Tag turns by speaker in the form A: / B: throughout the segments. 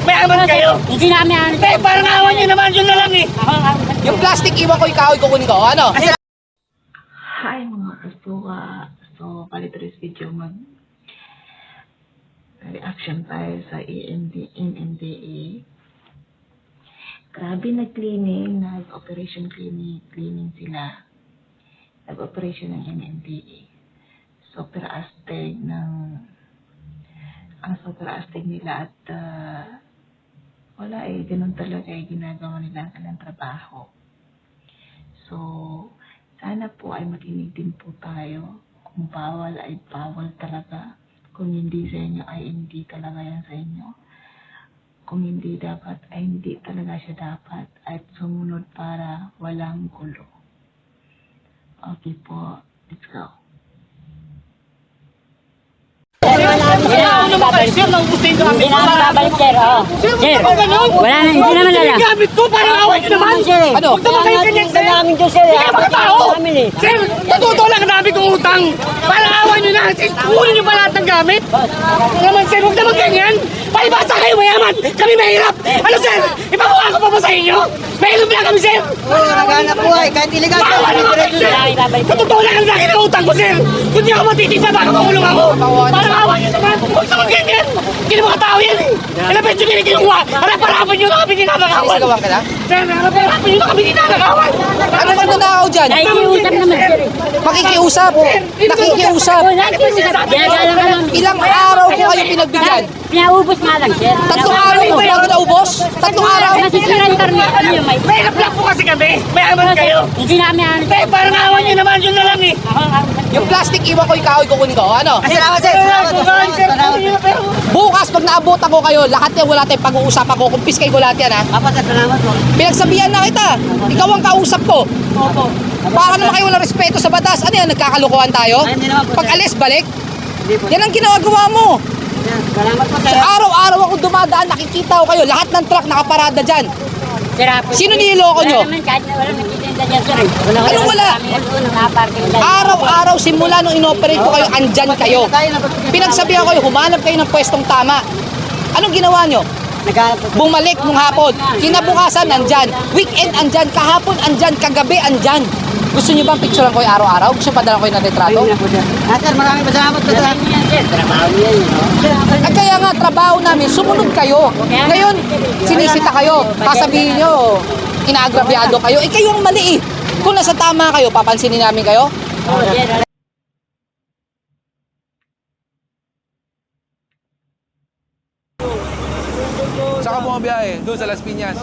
A: Mayaman kayo.
B: Hindi namin ano.
A: Parang awan nyo naman, yun na lang eh.
C: Yung plastic, iwan ko yung kahoy, kukunin ko. Ano?
D: Hi mga kasuka. So, palitris video reaction tayo sa NMDA. Grabe nag-cleaning, nag-operation cleaning sila. Nag-operation ng NMDA. Super astig ang super astig nila at wala ganun talaga ginagawa nila ang trabaho. So, sana po ay makinig din po tayo. Kung bawal ay bawal talaga. Kung hindi sa inyo ay hindi talaga yan sa inyo. Kung hindi dapat ay hindi talaga siya dapat. At sumunod para walang gulo. Okay po, let's go.
A: Ano naman kayo, sir? Naubusin ko
B: Hindi
A: kami.
B: namin babalik, sir. Oh. Sir, wala na, hindi naman lala.
A: Gamit ko, parang awan nyo naman.
C: Ano?
A: Huwag naman kayo ganyan, sir.
B: namin dyan, sir.
A: Hindi kayo mga tao. Sir, totoo lang, dami kong utang. Parang awan nyo na. Kunin nyo pa lahat ng gamit. Naman, sir, huwag naman ganyan. Palibasa kayo mayaman. Kami mahirap. Ano, sir? Ipakuha ko pa ba sa inyo? Mahirap lang kami, sir.
E: Oo, naghanap buhay. Kahit iligal ka,
A: Bawal naman kayo, sir. Sa totoo lang ang laki ng utang ko, sir. Kung di ako matitignan, baka makulong ako. Parang awan nyo naman. Huwag naman ganyan. Hindi naman katao yan eh. Alam ba yung kinukuha? Harap-harapan nyo na kami ninanakawan.
C: Sigawan ka na?
A: Sir, harap-harapan nyo na kami ninanakawan.
C: Ano ba nanakaw dyan?
B: Nakikiusap naman, sir.
C: Makikiusap. Nakikiusap.
B: Ginagalang ka naman.
C: Ilang araw ko kayo pinagbigyan?
B: Pinaubos nga lang, sir.
C: Tatlong araw ko bago naubos? Tatlong araw?
B: Masisira yung karne. Ano yun, may?
A: Mahirap lang po kasi kami. Mayaman kayo.
B: Hindi namin ano.
A: Parang awan nyo naman, yun na lang eh.
C: Yung plastic, iwan ko yung kahoy, kukunin ko. Ano?
E: Salamat, sir. Salamat.
C: Bukas, pag naabutan ko kayo, lahat yan wala tayong pag-uusapan ko. Kumpiskay ko lahat yan, ha?
E: Papa, sir, salamat po.
C: Pinagsabihan na kita. Ikaw ang kausap ko. Para naman kayo walang respeto sa batas. Ano yan, nagkakalukuhan tayo?
E: Ay, hindi naman po,
C: Pag
E: sir.
C: alis, balik.
E: Hindi po.
C: Yan ang ginagawa mo.
E: Salamat po,
C: So,
E: sir.
C: araw-araw ako dumadaan, nakikita ko kayo. Lahat ng truck nakaparada dyan.
B: Sir, hapon.
C: Sino niloloko nyo?
B: Wala naman, kahit na wala nagtitinda dyan, sir.
C: Anong wala?
B: Kami yan doon, nakaparking lang.
C: Araw-araw, simula nung inoperate ko kayo, andyan kayo. Pinagsabihan ko kayo, humanap kayo ng pwestong tama. Anong ginawa nyo?
E: Naghanap po, sir.
C: Bumalik nung hapon. Kinabukasan, andyan. Weekend, andyan. Kahapon, andyan. Kagabi, andyan. Gusto nyo bang picturean ko yung araw-araw? Gusto nyo padala ko yung retrato?
E: Ayun na po, sir. Sir, maraming salamat po, sir.
B: Alam niyo yan, sir. Trabaho niya yun, no?
C: At kaya nga, trabaho namin, sumunod kayo. Ngayon, sinisita kayo. Sasabihin nyo, inaagrabyado kayo. Eh, kayo ang mali eh. Kung nasa tama kayo, papansinin namin kayo.
B: Oo, sir.
F: Saka bumabiyahe, doon sa Las Piñas.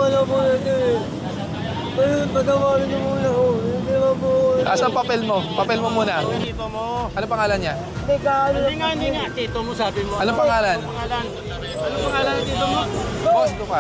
G: Wala po na ito eh. Patawarin niyo muna ako. Hindi ba po...
F: Asan papel mo? Papel mo muna.
G: Tito mo.
F: Ano pangalan niya?
G: Hindi nga. Tito mo sabi mo.
F: Anong pangalan?
G: Ano pangalan ng tito mo?
F: Boss, ito pa.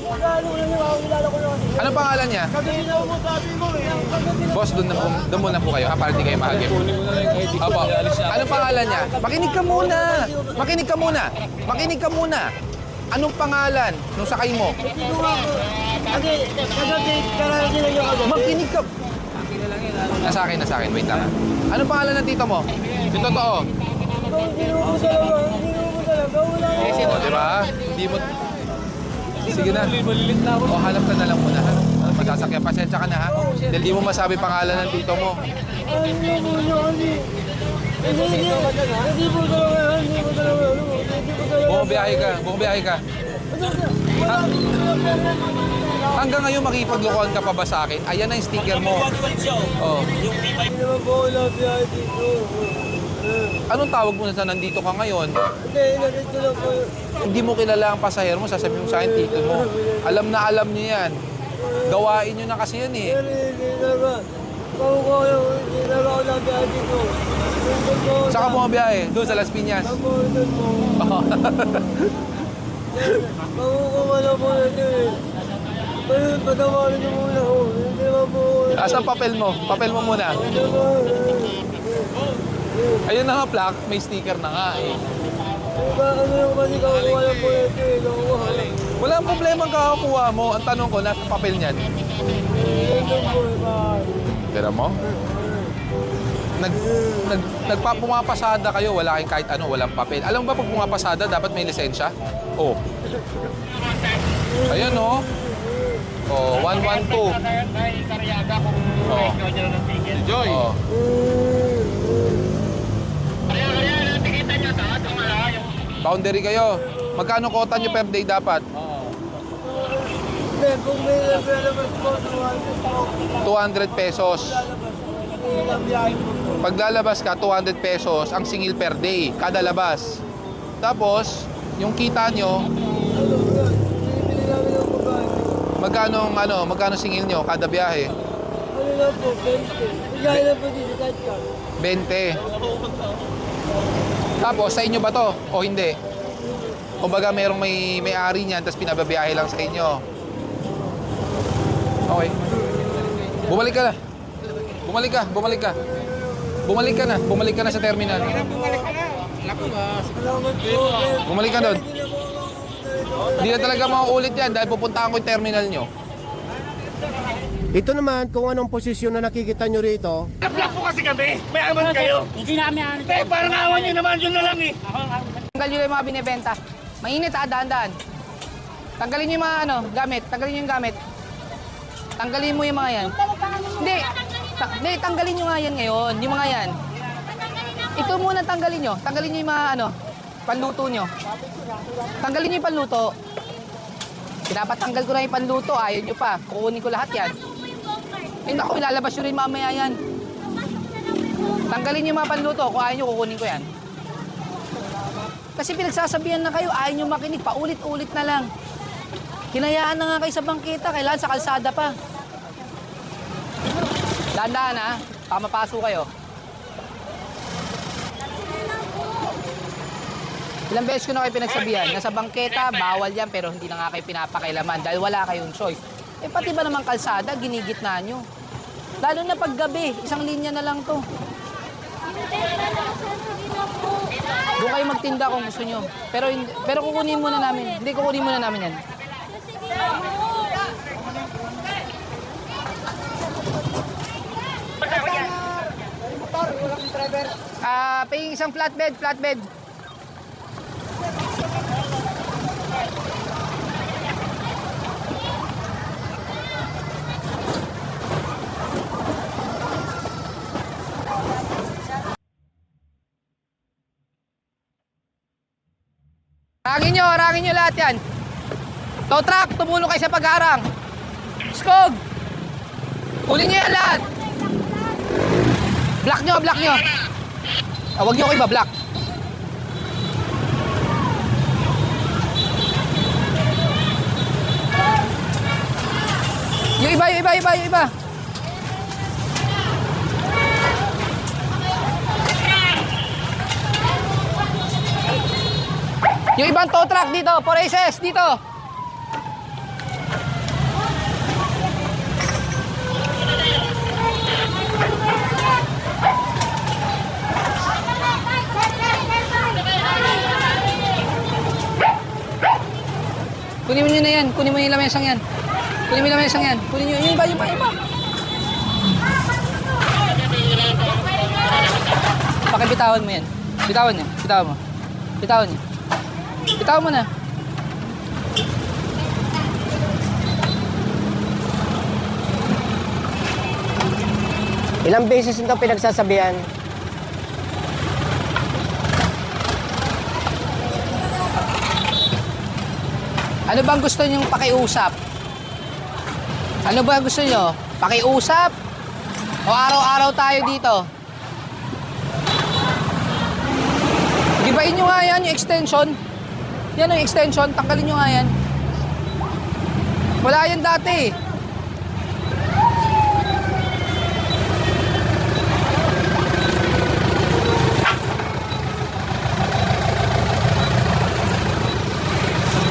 G: Magkano na niyo ako kilala ko naman.
F: Anong pangalan niya?
G: Kaginaw mo sabi mo eh.
F: Boss, doon muna po kayo, ha? Para hindi kayo mahagip. Opo. Anong pangalan niya? Makinig ka muna. Makinig ka muna. Makinig ka muna. Anong pangalan nung sakay mo?
G: Tito nga po. Kasi kagabi kararating na niyo kagabi.
F: Makinig ka. Nasa akin. Wait lang, ha? Anong pangalan ng tito mo? Yung totoo.
G: Hindi mo talaga. Wala na.
F: Oo, di ba? Hindi mo... Sige na. O, hanap ka na lang muna, ha? Masasakyan. Pasensya ka na, ha? Dahil di mo masabi pangalan ng tito mo.
G: Hindi po niyo kasi. Hindi po talaga. Hindi po talaga.
F: Bumabiyahe ka. Hanggang ngayon makipaglokohan ka pa ba sa akin? Ayan na yung sticker mo. Oh.
G: Hindi naman po ako labiyahe dito.
F: Anong tawag mo na sa nandito ka ngayon?
G: Hindi, inagad ko lang po.
F: Hindi mo kilala ang pasahero mo, sasabihin mo sa akin, tito mo. Alam na alam niyo yan. Gawain niyo na kasi yan eh.
G: Hindi talaga. Pakukuha hindi talaga ako labiyahe dito.
F: Saka bumabiyahe, doon sa Las Piñas.
G: Pakukuha po. Pakukuha na po na ito eh. Patawarin niyo muna ako. Hindi naman po.
F: Asan papel mo? Papel mo muna. Ayun na nga, plaque. May sticker na nga eh.
G: Ano yung kasi kakukuha lang po na ito eh. Nakukuha lang.
F: Wala ang problema ang kakakuha mo. Ang tanong ko, nasa papel niyan.
G: Ito po eh.
F: Tira mo? Nagpapumapasada kayo, wala kayong kahit ano, walang papel. Alam mo ba pag pumapasada, dapat may lisensya? Oh. Ayan oh. Oh, 112. Oh. Joy. Oh. Boundary kayo. Magkano kota nyo per day dapat?
G: Hindi, kung may lalabas po,
F: 200 pesos.
G: ilang biyahe po.
F: Pag lalabas ka, 200 pesos ang singil per day, kada labas. Tapos, yung kita nyo,
G: Ano po yun? Binibili namin ng babae.
F: magkano singil nyo kada biyahe?
G: Ano lang po, 20. Biyahe lang po dito, kahit ka.
F: 20. Tapos, sa inyo ba to? O hindi? Kumbaga, merong may-ari niyan, tapos pinababiyahe lang sa inyo. Okay. Bumalik ka na. Bumalik ka na sa terminal.
G: Salamat po.
F: Bumalik ka doon. Hindi na talaga mauulit yan dahil pupuntahan ko yung terminal nyo.
H: Ito naman, kung anong posisyon na nakikita nyo rito,
A: Nablak po kasi kami. Mayaman kayo.
B: Hindi namin ano.
A: Eh, parang awan nyo naman. Yun na lang eh.
C: Tanggal nyo yung mga binibenta. Mainit ha, daan-daan. Tanggalin nyo yung mga gamit. Tanggalin nyo yung gamit. Tanggalin mo yung mga yan. Hindi. Hindi, tanggalin nyo nga yan ngayon. Yung mga yan. Ito muna tanggalin nyo. Tanggalin nyo yung mga panluto nyo. Tanggalin nyo yung panluto. Pinapatanggal ko na yung panluto. Ayaw nyo pa. Kukunin ko lahat yan. Eh, naku, ilalabas nyo rin mamaya yan. Tanggalin nyo yung mga panluto. Kung ayaw nyo, kukunin ko yan. Kasi pinagsasabihan na kayo, ayaw nyo makinig. Paulit-ulit na lang. Hinayaan na nga kayo sa bangketa. Kailangan sa kalsada pa. Dahan-dahan ha. Baka mapasok kayo. Ilang beses ko na kayo pinagsabihan. Nasa bangketa, bawal yan. Pero hindi na nga kayo pinapakailaman. Dahil wala kayong choice. Eh pati ba naman kalsada, ginigitna nyo. Lalo na pag gabi. Isang linya na lang to. Doon kayo magtinda kung gusto nyo. Pero kukunin muna namin. Hindi, kukunin muna namin yan. Pay isang flatbed. Harangin nyo lahat yan. Tow truck, tumulong kayo sa pag-harang. Skog! Huli nyo yan lahat. Block nyo. Huwag nyo ko iba-block. Yung iba. Yung ibang tow truck dito, 4 aces dito. Kunin mo nyo na yan. Kunin mo yung lamesang yan. Kunin nyo. Yung iba. Pakibitawan mo yan. Bitawan mo. Bitawan mo na.
H: ilang beses ito pinagsasabihan.
C: Ano bang gusto nyong pakiusap? Ano ba gusto nyo? Pakiusap? O araw-araw tayo dito? Gibain nyo nga yan, yung extension. Yan yung extension, tanggalin nyo nga yan. Wala yan dati.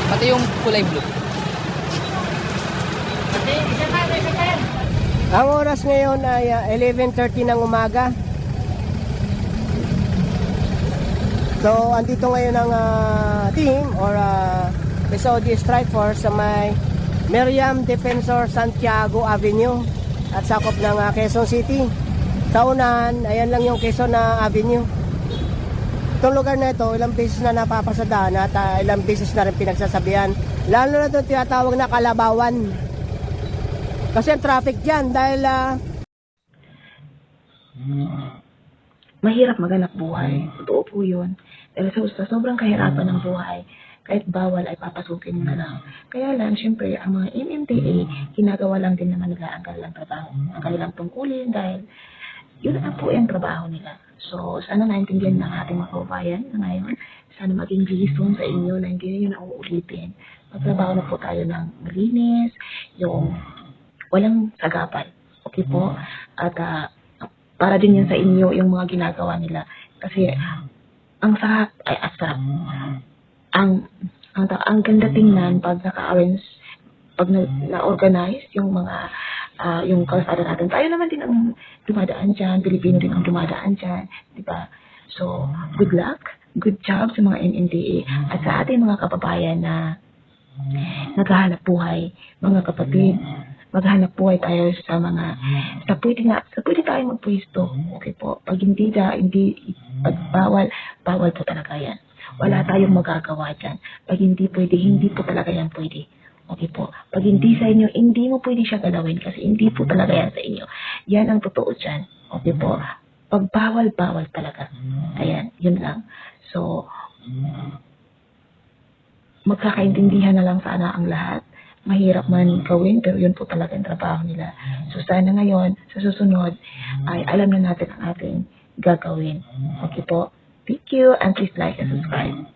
C: Pati yung kulay blue.
H: Ang oras ngayon ay 11:30 ng umaga. So, andito ngayon ang team or SOG Strike Force sa may Meriam Defensor Santiago Avenue at sakop ng Quezon City. Sa unahan, ayan lang yung Quezon na Avenue. Itong lugar na ito, ilang beses na napapasadahan at ilang beses na rin pinagsasabihan. Lalo na itong tinatawag na Kalabawan. Kasi ang traffic dyan dahil
D: mahirap maghanap buhay. Totoo po yun. Dahil sa sobrang kahirapan ng buhay, kahit bawal ay papasukin mo na lang. Kaya lang, syempre, ang mga MMDA, ginagawa lang din naman nila ang kanilang trabaho, ang kanilang tungkulin dahil yun na po yung trabaho nila. So, sana naintindihan ng ating mga kababayan na ngayon. Sana maging reason sa inyo na hindi nyo na uulitin. Magtrabaho na po tayo ng malinis, yung walang sagapal. Okay po? At para din yan sa inyo yung mga ginagawa nila. Kasi ang sarap, ay sarap. Ang ganda tingnan pag naka-arrange, pag na-organize yung mga yung kalsada natin. Tayo naman din ang dumadaan dyan, Pilipino din ang dumadaan dyan, di ba? So, good luck, good job sa mga MMDA at sa ating mga kababayan na naghahanap buhay, mga kapatid, maghanap buhay tayo sa mga sa pwede tayo magpwesto. Okay po. Pag pag bawal po talaga yan. Wala tayong magagawa dyan. Pag hindi pwede, hindi po talaga yan pwede. Okay po. Pag hindi sa inyo, hindi mo pwede siya galawin kasi hindi po talaga yan sa inyo. Yan ang totoo dyan. Okay po. Pag bawal talaga. Ayan, yun lang. So, magkakaintindihan na lang sana ang lahat. Mahirap man gawin, pero yun po talaga ang trabaho nila. So, sana ngayon, sa susunod, ay alam na natin ang ating gagawin. Okay po? Thank you, and please like and subscribe.